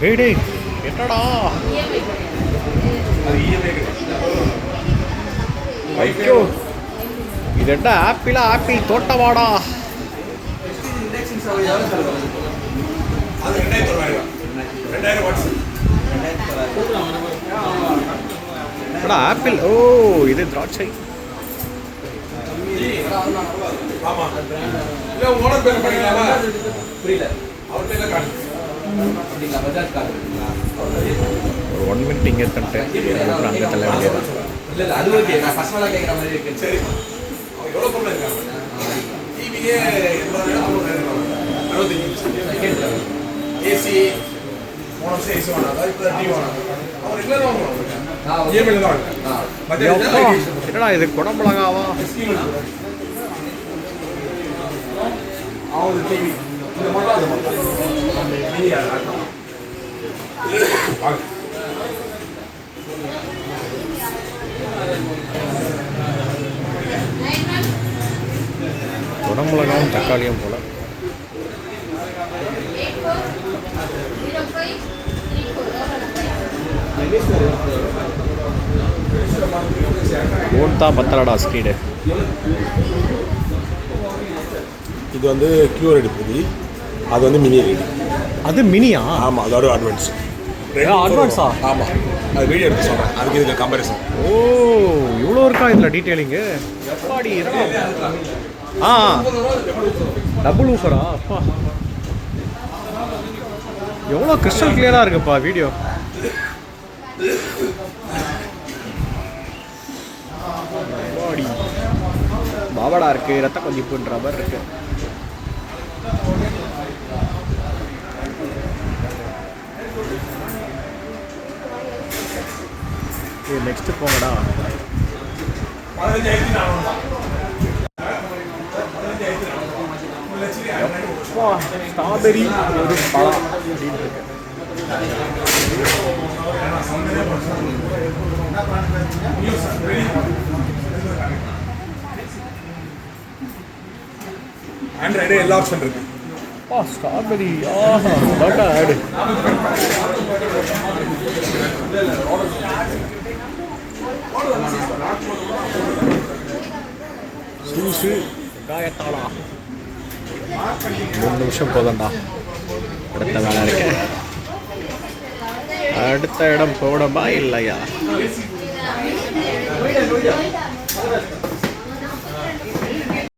டேய் என்னடா ஐயோ இது என்ன ஆப்பிளா ஆப்பிள் தோட்டமாடா ஆப்பிள் ஓ இது திராட்சை ஒரு 1 மினிட் இங்கே எடுத்துட்டேன் அங்கே தள்ள வேண்டியதான் என்னடா இது குடமிளகாவா குடமிளகாவும் தக்காளியும் போல ஓன் தான் பத்தலடா ஸ்பீடு இது வந்து கியூர் எடுப்பது அது வந்து மினி ரெடி அது மினியா ஆமாம் அதோட அட்வான்ஸ் அட்வான்ஸா ஆமாம் அது வீடியோ எடுத்து சொல்கிறேன் அதுக்கு இதுக்கு கம்பேரிசன் ஓ இவ்வளோ இருக்கா இதில் டீட்டெயிலிங்கு எப்பாடி ஆ டபுள் ஊஃபரா அப்பா எவ்வளோ கிறிஸ்டல் கிளியராக இருக்குப்பா வீடியோ பாவடா இருக்கு ரத்த கொதிப்புன்ற மாதிரி இருக்கு நெக்ஸ்ட் போங்கடா ஸ்ட்ராபெரி ஒரு பழம் அப்படின்னு இருக்கு ஆண்ட்ராய்டு எல்லா ஆப்ஷன் இருக்கு ஸ்ட்ராபெரி ஆஹா டாட்டா ஆடு சூசு வெங்காயத்தாளா 3 நிமிஷம் போதண்டா அடுத்த வேலை இருக்கு அடுத்த இடம் போடமா இல்லையா